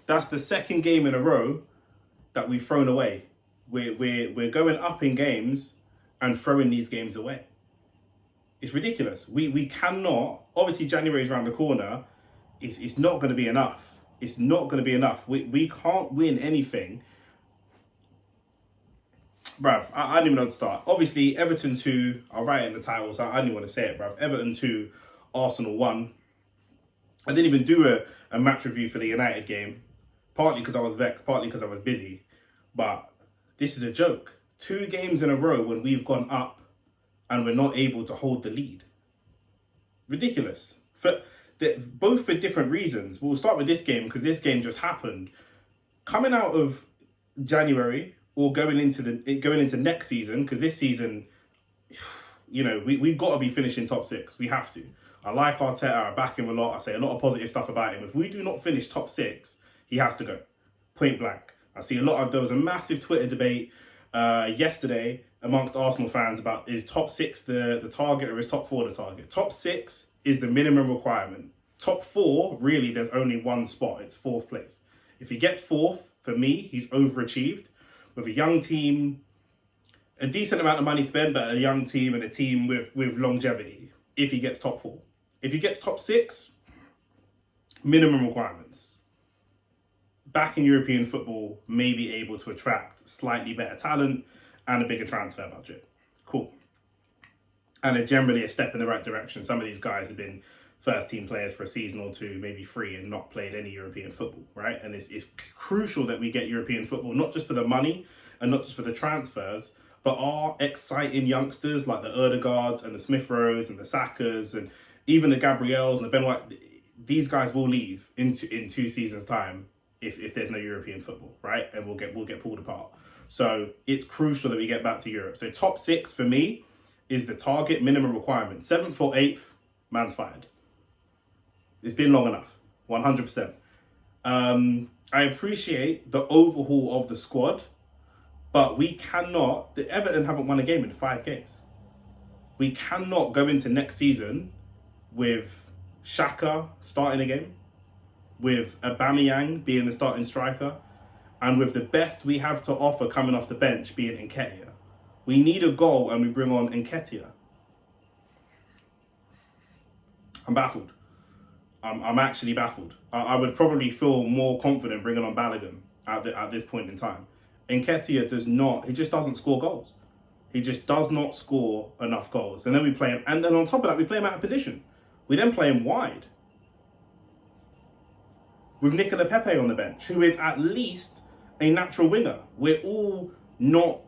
That's the second game in a row that we've thrown away. We're going up in games and throwing these games away. It's ridiculous. We cannot. Obviously, January's around the corner. It's not going to be enough. It's not going to be enough. We can't win anything. Bruv, I didn't even know how to start. Obviously, Everton 2, I'll write it in the title, so I didn't even want to say it, bruv. Everton 2, Arsenal 1. I didn't even do a match review for the United game, partly because I was vexed, partly because I was busy. But this is a joke. 2 games in a row when we've gone up and we're not able to hold the lead. Ridiculous. Both for different reasons. We'll start with this game because this game just happened. Coming out of January or going into next season, because this season, we've got to be finishing top 6. We have to. I like Arteta. I back him a lot. I say a lot of positive stuff about him. If we do not finish top 6, he has to go. Point blank. There was a massive Twitter debate yesterday amongst Arsenal fans about is top 6 the target or is top 4 the target. Top 6 is the minimum requirement. Top 4, really, there's only one spot. It's 4th place. If he gets 4th, for me, he's overachieved. With a young team, a decent amount of money spent, but a young team and a team with longevity, if he gets top 4. If he gets top 6, minimum requirements. Back in European football, may be able to attract slightly better talent and a bigger transfer budget. Cool. And generally a step in the right direction. Some of these guys have been first team players for a season or 2, maybe 3, and not played any European football, right? And it's crucial that we get European football, not just for the money and not just for the transfers, but our exciting youngsters like the Odegaards and the Smith Rowes and the Sakas and even the Gabriels and the Ben White. These guys will leave in 2 seasons' time if there's no European football, right? And we'll get pulled apart. So it's crucial that we get back to Europe. So top 6 for me is the target minimum requirement. 7th or 8th, man's fired. It's been long enough, 100%. I appreciate the overhaul of the squad, but we cannot. The Everton haven't won a game in 5 games. We cannot go into next season with Xhaka starting a game, with Aubameyang being the starting striker, and with the best we have to offer coming off the bench being Nketiah. We need a goal and we bring on Nketiah. I'm baffled. I'm actually baffled. I would probably feel more confident bringing on Balogun at this point in time. Nketiah he just doesn't score goals. He just does not score enough goals. And then we play him, and then on top of that, we play him out of position. We then play him wide. With Nicola Pepe on the bench, who is at least a natural winger. We're all not,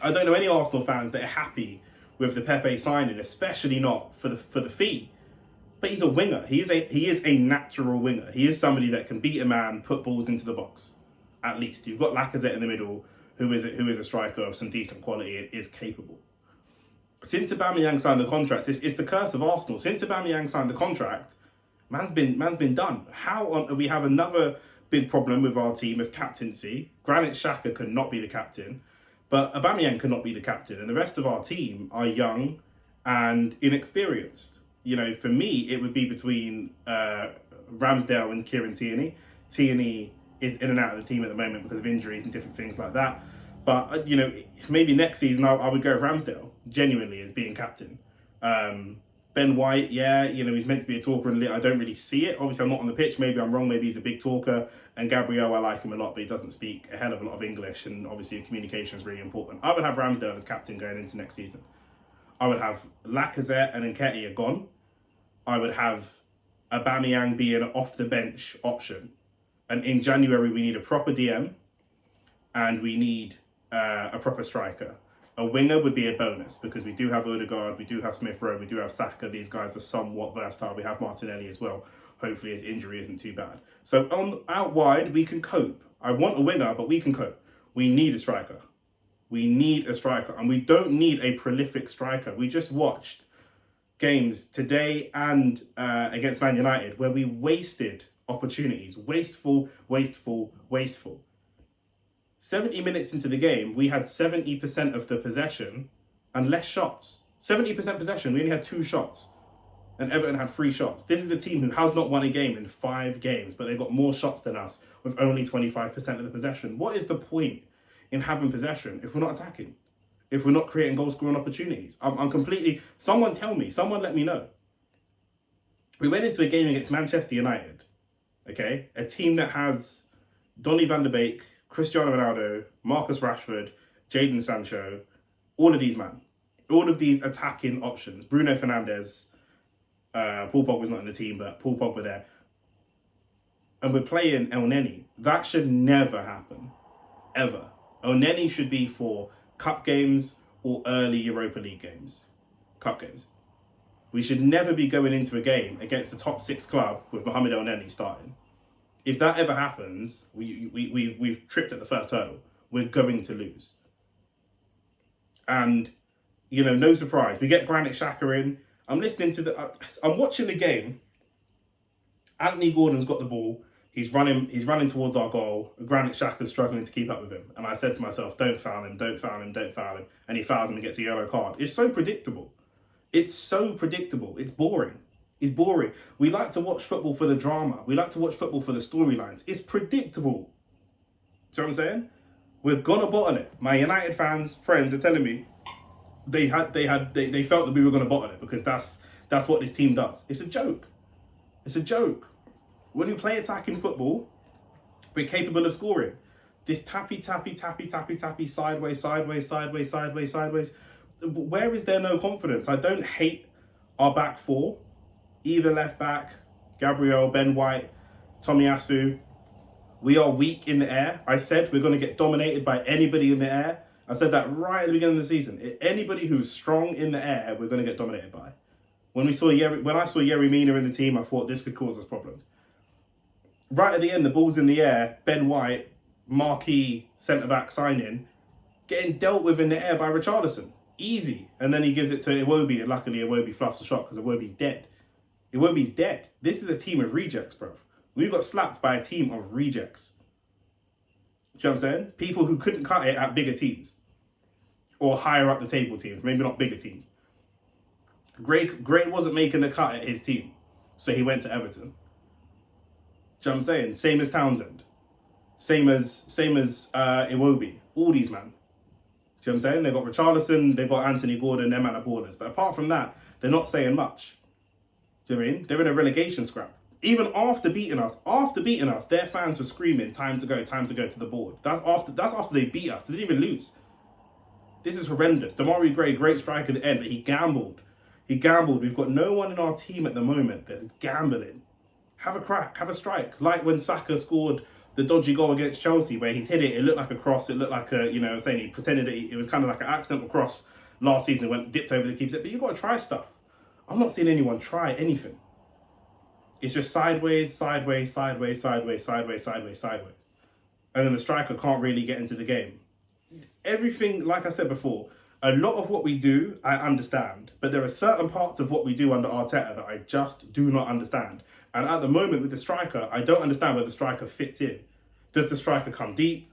I don't know any Arsenal fans that are happy with the Pepe signing, especially not for the fee. But he's a winger. He is a natural winger. He is somebody that can beat a man, put balls into the box. At least. You've got Lacazette in the middle, who is a striker of some decent quality and is capable. Since Aubameyang signed the contract, it's the curse of Arsenal. Since Aubameyang signed the contract, man's been done. We have another big problem with our team of captaincy. Granit Xhaka could not be the captain, but Aubameyang cannot be the captain, and the rest of our team are young and inexperienced. For me, it would be between Ramsdale and Kieran Tierney. Tierney is in and out of the team at the moment because of injuries and different things like that. But, maybe next season I would go with Ramsdale, genuinely, as being captain. Ben White, he's meant to be a talker, and I don't really see it. Obviously, I'm not on the pitch. Maybe I'm wrong. Maybe he's a big talker. And Gabriel, I like him a lot, but he doesn't speak a hell of a lot of English. And obviously, communication is really important. I would have Ramsdale as captain going into next season. I would have Lacazette and Nketiah gone. I would have Aubameyang be an off-the-bench option. And in January, we need a proper DM and we need a proper striker. A winger would be a bonus because we do have Odegaard, we do have Smith Rowe, we do have Saka. These guys are somewhat versatile. We have Martinelli as well. Hopefully his injury isn't too bad. So out wide, we can cope. I want a winger, but we can cope. We need a striker. And we don't need a prolific striker. We just watched games today and against Man United where we wasted opportunities. Wasteful. 70 minutes into the game, we had 70% of the possession and less shots. 70% possession, we only had 2 shots. and Everton had 3 shots. This is a team who has not won a game in 5 games, but they've got more shots than us with only 25% of the possession. What is the point in having possession if we're not attacking? If we're not creating goal scoring opportunities? I'm completely... Someone tell me. Someone let me know. We went into a game against Manchester United, okay? A team that has Donny van der Beek, Cristiano Ronaldo, Marcus Rashford, Jadon Sancho, all of these, man. All of these attacking options. Bruno Fernandes, Paul Pogba's not in the team, but Paul Pogba there. And we're playing El Neni. That should never happen. Ever. El Neni should be for cup games or early Europa League games. Cup games. We should never be going into a game against the top 6 club with Mohamed El Neni starting. If that ever happens, we've tripped at the first hurdle. We're going to lose. And, you know, no surprise. We get Granit Xhaka in. I'm listening to I'm watching the game. Anthony Gordon's got the ball. He's running towards our goal. Granit Xhaka's struggling to keep up with him. And I said to myself, don't foul him, don't foul him, don't foul him. And he fouls him and gets a yellow card. It's so predictable. It's so predictable. It's boring. It's boring. We like to watch football for the drama. We like to watch football for the storylines. It's predictable. Do you know what I'm saying? We're gonna bottle it. My United friends are telling me they felt that we were gonna bottle it because that's what this team does. It's a joke. It's a joke. When we play attacking football, we're capable of scoring. This tappy, sideways. Where is there no confidence? I don't hate our back 4. Either left back, Gabriel, Ben White, Tomiyasu. We are weak in the air. I said we're going to get dominated by anybody in the air. I said that right at the beginning of the season. Anybody who's strong in the air, we're going to get dominated by. When I saw Yerry Mina in the team, I thought this could cause us problems. Right at the end, the ball's in the air. Ben White, marquee centre-back signing, getting dealt with in the air by Richarlison. Easy. And then he gives it to Iwobi, and luckily Iwobi fluffs the shot because Iwobi's dead. Iwobi's dead. This is a team of rejects, bro. We got slapped by a team of rejects. Do you know what I'm saying? People who couldn't cut it at bigger teams. Or higher up the table teams. Maybe not bigger teams. Gray wasn't making the cut at his team. So he went to Everton. Do you know what I'm saying? Same as Townsend. Same as Iwobi. All these, man. Do you know what I'm saying? They've got Richarlison, they've got Anthony Gordon, them man are ballers. But apart from that, they're not saying much. Do you know what I mean? They're in a relegation scrap. Even after beating us, their fans were screaming, time to go to the board. That's after they beat us. They didn't even lose. This is horrendous. Demarai Gray, great striker at the end, but he gambled. We've got no one in our team at the moment that's gambling. Have a crack, have a strike. Like when Saka scored the dodgy goal against Chelsea where he's hit it, it looked like a cross, it looked like a, you know, I'm saying he pretended that it was kind of like an accidental cross last season. It dipped over the keeper. But you've got to try stuff. I'm not seeing anyone try anything. It's just sideways. And then the striker can't really get into the game. Everything, like I said before, a lot of what we do, I understand. But there are certain parts of what we do under Arteta that I just do not understand. And at the moment with the striker, I don't understand where the striker fits in. Does the striker come deep?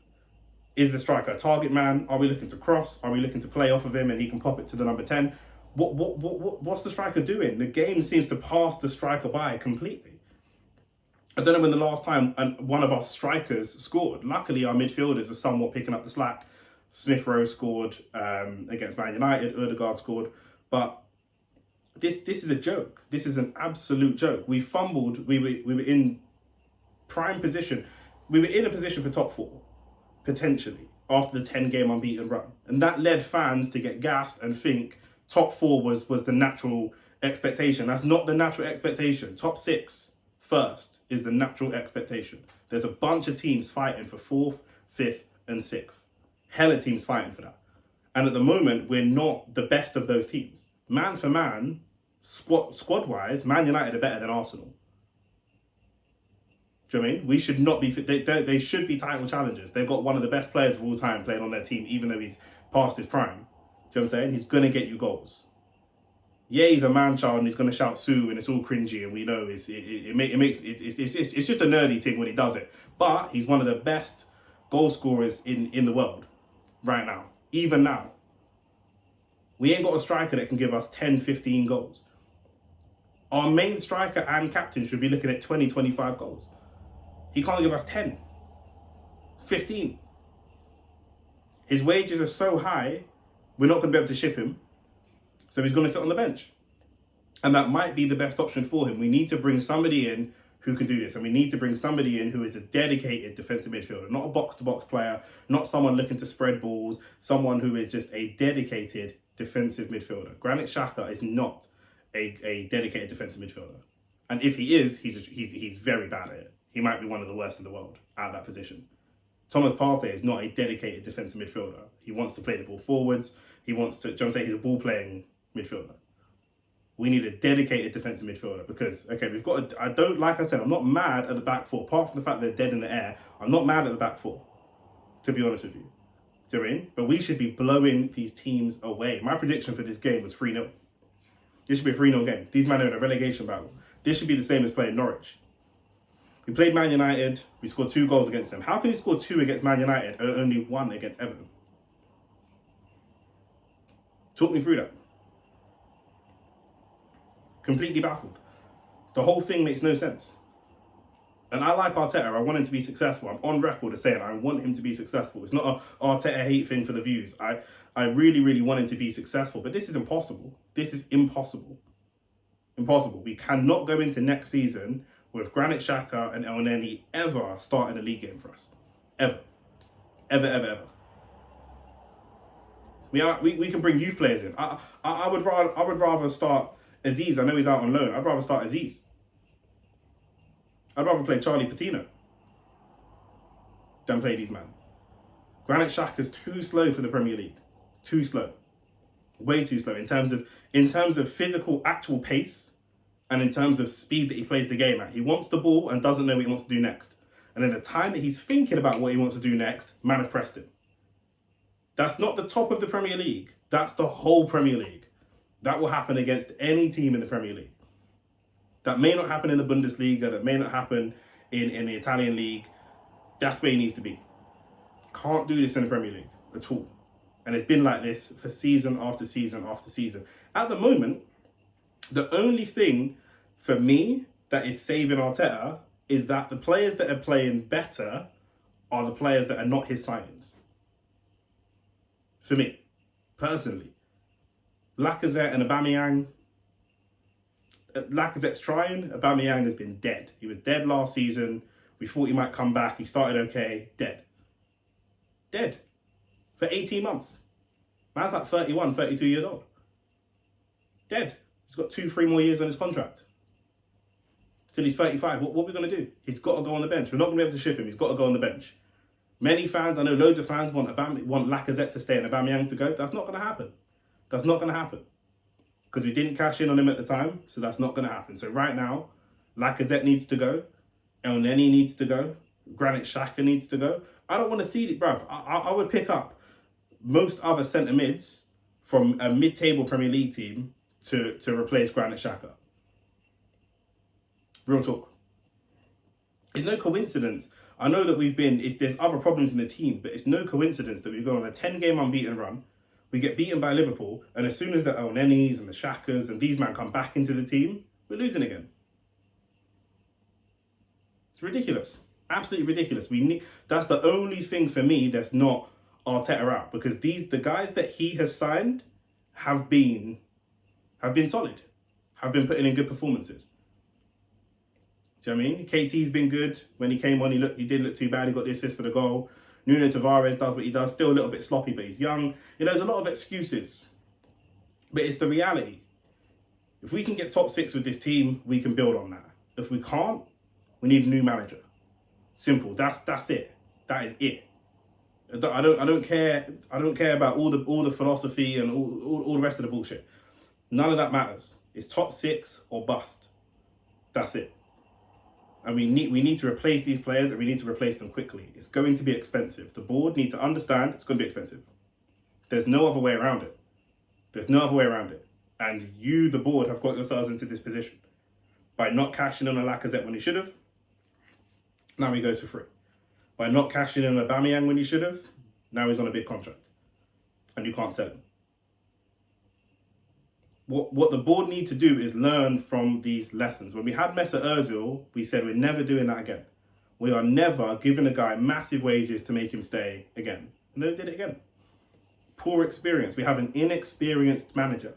Is the striker a target man? Are we looking to cross? Are we looking to play off of him and he can pop it to the number 10? What's the striker doing? The game seems to pass the striker by completely. I don't know when the last time one of our strikers scored. Luckily, our midfielders are somewhat picking up the slack. Smith Rowe scored against Man United. Odegaard scored. But this is a joke. This is an absolute joke. We fumbled. We were in prime position. We were in a position for top 4, potentially, after the 10-game unbeaten run. And that led fans to get gassed and think top 4 was the natural expectation. That's not the natural expectation. Top 6 first is the natural expectation. There's a bunch of teams fighting for 4th, 5th, and 6th. Hella teams fighting for that. And at the moment, we're not the best of those teams. Man for man, squad-wise, Man United are better than Arsenal. Do you know what I mean? We should not be... They should be title challengers. They've got one of the best players of all time playing on their team, even though he's past his prime. Do you know what I'm saying? He's going to get you goals. Yeah, he's a man-child and he's going to shout Sue and it's all cringy and we know it's just a nerdy thing when he does it. But he's one of the best goal scorers in the world right now. Even now. We ain't got a striker that can give us 10, 15 goals. Our main striker and captain should be looking at 20, 25 goals. He can't give us 10, 15. His wages are so high, we're not going to be able to ship him. So he's going to sit on the bench. And that might be the best option for him. We need to bring somebody in who can do this. And we need to bring somebody in who is a dedicated defensive midfielder, not a box-to-box player, not someone looking to spread balls, someone who is just a dedicated defensive midfielder. Granit Xhaka is not a dedicated defensive midfielder. And if he is, he's very bad at it. He might be one of the worst in the world at that position. Thomas Partey is not a dedicated defensive midfielder. He wants to play the ball forwards. He wants to, he's a ball-playing midfielder. We need a dedicated defensive midfielder because, okay, like I said, I'm not mad at the back four. Apart from the fact they're dead in the air, I'm not mad at the back four, to be honest with you. Do you know what I mean? But we should be blowing these teams away. My prediction for this game was 3-0. This should be a 3-0 game. These men are in a relegation battle. This should be the same as playing Norwich. We played Man United. We scored 2 goals against them. How can you score 2 against Man United and only 1 against Everton? Talk me through that. Completely baffled. The whole thing makes no sense. And I like Arteta. I want him to be successful. I'm on record as saying I want him to be successful. It's not a Arteta hate thing for the views. I really, really want him to be successful. But this is impossible. This is impossible. Impossible. We cannot go into next season with Granit Xhaka and El Neni ever starting a league game for us. Ever. Ever, ever, ever. We can bring youth players in. I would rather start Aziz. I know he's out on loan. I'd rather start Aziz. I'd rather play Charlie Patino than play these men. Granit Xhaka's too slow for the Premier League. Too slow. Way too slow in terms of physical actual pace and in terms of speed that he plays the game at. He wants the ball and doesn't know what he wants to do next. And in the time that he's thinking about what he wants to do next, man have pressed him. That's not the top of the Premier League. That's the whole Premier League. That will happen against any team in the Premier League. That may not happen in the Bundesliga. That may not happen in the Italian league. That's where he needs to be. Can't do this in the Premier League at all. And it's been like this for season after season after season. At the moment, the only thing for me that is saving Arteta is that the players that are playing better are the players that are not his signings. For me, personally. Lacazette and Aubameyang. Lacazette's trying. Aubameyang has been dead. He was dead last season. We thought he might come back. He started okay. Dead. Dead. For 18 months. Man's like 31, 32 years old. Dead. He's got 2-3 more years on his contract. Till he's 35. What are we going to do? He's got to go on the bench. We're not going to be able to ship him. He's got to go on the bench. Many fans, I know loads of fans want Lacazette to stay and Aubameyang to go. That's not going to happen. That's not going to happen. Because we didn't cash in on him at the time, so that's not going to happen. So right now, Lacazette needs to go. El Neni needs to go. Granit Xhaka needs to go. I don't want to see it, bruv. I would pick up most other centre mids from a mid-table Premier League team to replace Granit Xhaka. Real talk. It's no coincidence. I know that there's other problems in the team, but it's no coincidence that we go on a 10-game unbeaten run. We get beaten by Liverpool, and as soon as the El Nenis and the Xhakas and these men come back into the team, we're losing again. It's ridiculous. Absolutely ridiculous. That's the only thing for me that's not Arteta out, because the guys that he has signed have been solid, have been putting in good performances. Do you know what I mean? KT's been good. When he came on, he didn't look too bad. He got the assist for the goal. Nuno Tavares does what he does. Still a little bit sloppy, but he's young. There's a lot of excuses. But it's the reality. If we can get top 6 with this team, we can build on that. If we can't, we need a new manager. Simple. That's it. That is it. I don't care about all the philosophy and all the rest of the bullshit. None of that matters. It's top 6 or bust. That's it. And we need to replace these players, and we need to replace them quickly. It's going to be expensive. The board need to understand it's going to be expensive. There's no other way around it. There's no other way around it. And you, the board, have got yourselves into this position by not cashing in on Lacazette when he should have. Now he goes for free. By not cashing in on Aubameyang when he should have. Now he's on a big contract, and you can't sell him. What the board need to do is learn from these lessons. When we had Mesut Ozil, we said we're never doing that again. We are never giving a guy massive wages to make him stay again. And they did it again. Poor experience. We have an inexperienced manager.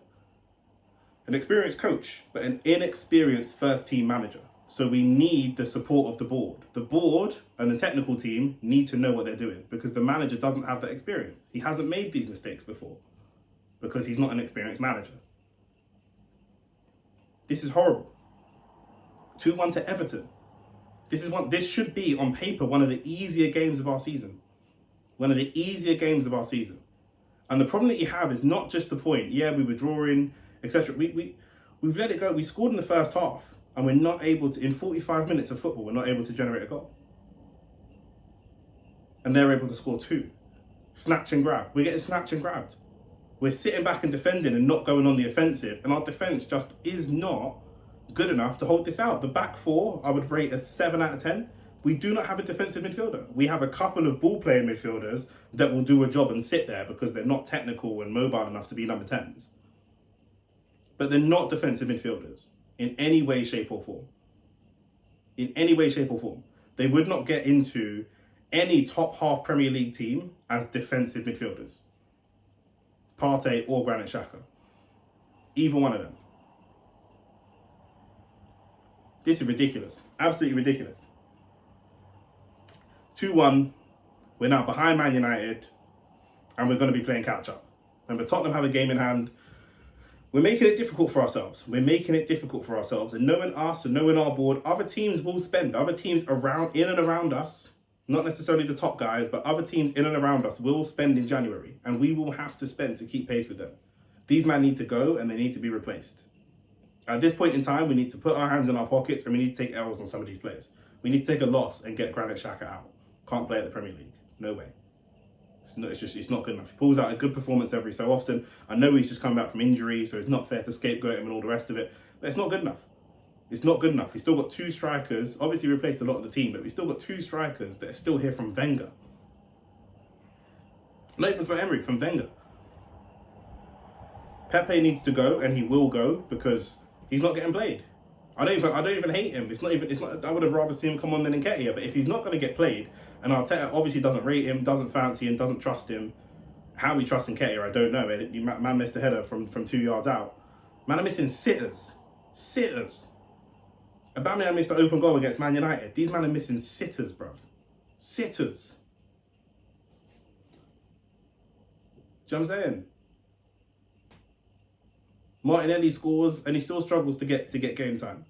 An experienced coach, but an inexperienced first team manager. So we need the support of the board. The board and the technical team need to know what they're doing because the manager doesn't have that experience. He hasn't made these mistakes before because he's not an experienced manager. This is horrible. 2-1 to Everton. This should be on paper one of the easier games of our season. One of the easier games of our season. And the problem that you have is not just the point, yeah, we were drawing, etc. We've let it go. We scored in the first half and we're not able to, in 45 minutes of football, we're not able to generate a goal. And they're able to score 2. Snatch and grab. We're getting snatched and grabbed. We're sitting back and defending and not going on the offensive. And our defence just is not good enough to hold this out. The back four, I would rate as 7 out of 10. We do not have a defensive midfielder. We have a couple of ball-playing midfielders that will do a job and sit there because they're not technical and mobile enough to be number 10s. But they're not defensive midfielders in any way, shape or form. In any way, shape or form. They would not get into any top half Premier League team as defensive midfielders. Partey or Granit Xhaka. Either one of them. This is ridiculous. Absolutely ridiculous. 2-1. We're now behind Man United. And we're going to be playing catch up. Remember, Tottenham have a game in hand. We're making it difficult for ourselves. We're making it difficult for ourselves. And knowing us and knowing our board, other teams will spend. Other teams in and around us, not necessarily the top guys, but other teams in and around us will spend in January. And we will have to spend to keep pace with them. These men need to go and they need to be replaced. At this point in time, we need to put our hands in our pockets and we need to take L's on some of these players. We need to take a loss and get Granit Xhaka out. Can't play at the Premier League. No way. It's not good enough. He pulls out a good performance every so often. I know he's just come back from injury, so it's not fair to scapegoat him and all the rest of it. But it's not good enough. It's not good enough. He's still got 2 strikers. Obviously replaced a lot of the team, but we've still got 2 strikers that are still here from Wenger. Not even from Emery, from Wenger. Pepe needs to go, and he will go because he's not getting played. I don't even hate him. It's not. I would have rather seen him come on than Nketiah. But if he's not going to get played, and Arteta obviously doesn't rate him, doesn't fancy him, doesn't trust him, how he trusts Nketiah, I don't know. Man missed a header from 2 yards out. Man are missing sitters. Aubameyang missed an open goal against Man United. These men are missing sitters, bruv. Sitters. Do you know what I'm saying? Martinelli scores and he still struggles to get game time.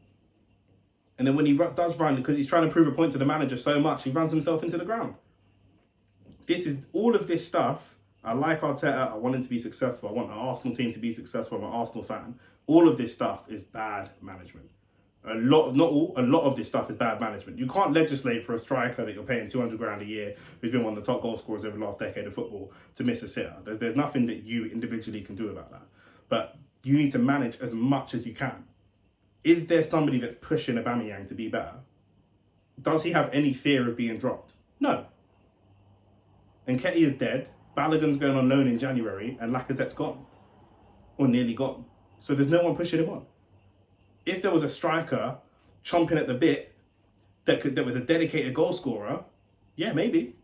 And then when he does run, because he's trying to prove a point to the manager so much, he runs himself into the ground. All of this stuff. I like Arteta. I want him to be successful. I want an Arsenal team to be successful. I'm an Arsenal fan. All of this stuff is bad management. A lot of this stuff is bad management. You can't legislate for a striker that you're paying 200 grand a year, who's been one of the top goal scorers over the last decade of football, to miss a sitter. There's nothing that you individually can do about that. But you need to manage as much as you can. Is there somebody that's pushing Aubameyang to be better? Does he have any fear of being dropped? No. Nketiah is dead. Balogun's going on loan in January, and Lacazette's gone, or nearly gone. So there's no one pushing him on. If there was a striker chomping at the bit that was a dedicated goal scorer, yeah, maybe.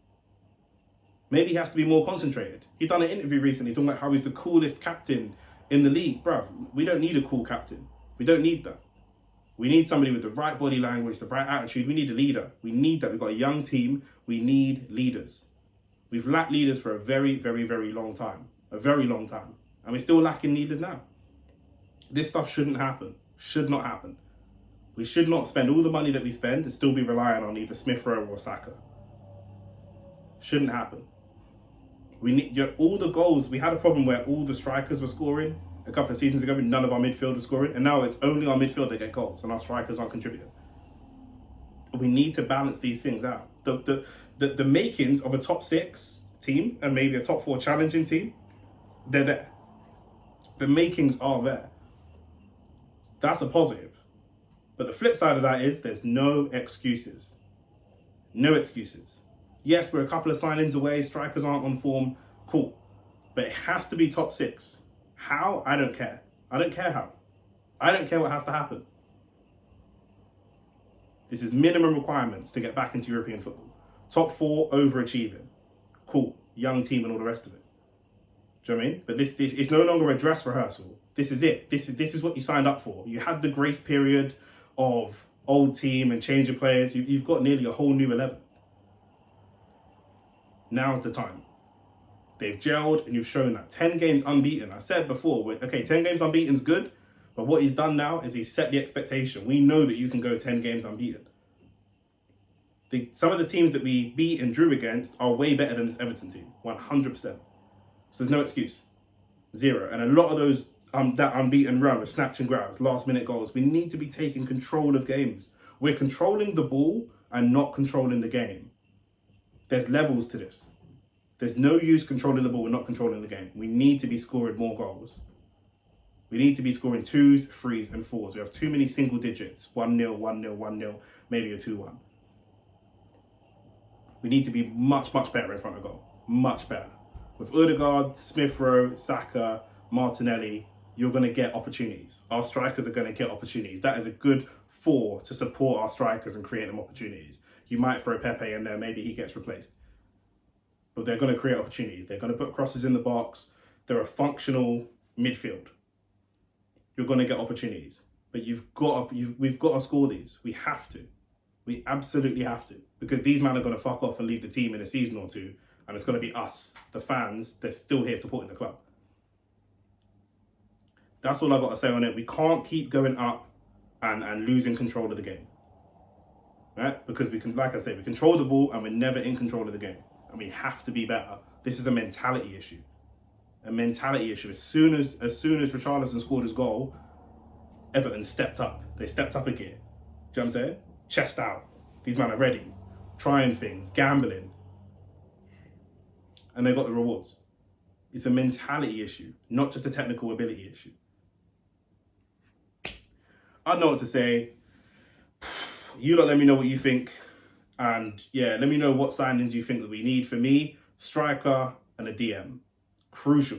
Maybe he has to be more concentrated. He done an interview recently talking about how he's the coolest captain in the league. Bruv, we don't need a cool captain. We don't need that. We need somebody with the right body language, the right attitude. We need a leader. We need that. We've got a young team. We need leaders. We've lacked leaders for a very, very, very long time. A very long time. And we're still lacking leaders now. This stuff shouldn't happen. Should not happen. We should not spend all the money that we spend and still be relying on either Smith Rowe or Saka. Shouldn't happen. We need all the goals. We had a problem where all the strikers were scoring a couple of seasons ago, but none of our midfielders scoring, and now it's only our midfield that get goals, and our strikers aren't contributing. We need to balance these things out. The makings of a top 6 team and maybe a top 4 challenging team, they're there. The makings are there. That's a positive. But the flip side of that is there's no excuses. No excuses. Yes, we're a couple of signings away, strikers aren't on form, cool. But it has to be top 6. How? I don't care. I don't care how. I don't care what has to happen. This is minimum requirements to get back into European football. Top 4, overachieving. Cool. Young team and all the rest of it. Do you know what I mean? But this it's no longer a dress rehearsal. This is it. This is what you signed up for. You had the grace period of old team and change of players. You've got nearly a whole new 11. Now's the time. They've gelled and you've shown that. 10 games unbeaten. I said before, okay, 10 games unbeaten is good, but what he's done now is he's set the expectation. We know that you can go 10 games unbeaten. Some of the teams that we beat and drew against are way better than this Everton team, 100%. So there's no excuse, 0. And a lot of those that unbeaten run with snatch and grabs, last minute goals, we need to be taking control of games. We're controlling the ball and not controlling the game. There's levels to this. There's no use controlling the ball and not controlling the game. We need to be scoring more goals. We need to be scoring 2s, 3s, and 4s. We have too many single digits. 1-0, 1-0, 1-0, maybe a 2-1. We need to be much, much better in front of goal. Much better. With Odegaard, Smith Rowe, Saka, Martinelli, you're going to get opportunities. Our strikers are going to get opportunities. That is a good 4 to support our strikers and create them opportunities. You might throw Pepe in there, maybe he gets replaced. But they're going to create opportunities. They're going to put crosses in the box. They're a functional midfield. You're going to get opportunities. But we've got to score these. We have to. We absolutely have to. Because these men are going to fuck off and leave the team in a season or two. And it's going to be us, the fans, they're still here supporting the club. That's all I got to say on it. We can't keep going up and losing control of the game. Right? Because we can, like I said, we control the ball and we're never in control of the game. And we have to be better. This is a mentality issue. A mentality issue. As soon as Richarlison scored his goal, Everton stepped up. They stepped up a gear. Do you know what I'm saying? Chest out. These men are ready. Trying things. Gambling. And they got the rewards. It's a mentality issue, not just a technical ability issue. I don't know what to say. You lot let me know what you think. And yeah, let me know what signings you think that we need. For me, striker and a DM. Crucial.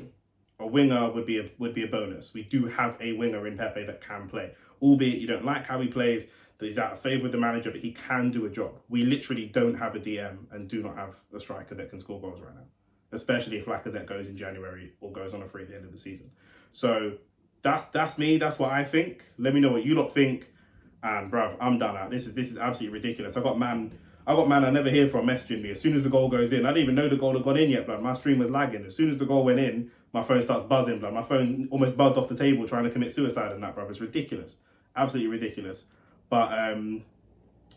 A winger would be a bonus. We do have a winger in Pepe that can play. Albeit you don't like how he plays, that he's out of favour with the manager, but he can do a job. We literally don't have a DM and do not have a striker that can score goals right now. Especially if Lacazette goes in January or goes on a free at the end of the season. So that's me. That's what I think. Let me know what you lot think. And bruv, I'm done out. This is absolutely ridiculous. I got man I never hear from messaging me. As soon as the goal goes in, I didn't even know the goal had gone in yet, blood. My stream was lagging. As soon as the goal went in, my phone starts buzzing, blood. My phone almost buzzed off the table trying to commit suicide and that, bruv. It's ridiculous. Absolutely ridiculous. But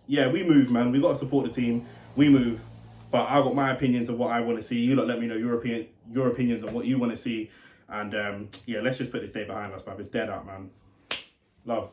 yeah, we move, man. We got to support the team. We move. But I got my opinions of what I want to see. You lot let me know your opinions on what you want to see. And yeah, let's just put this day behind us, bruv. It's dead out, man. Love.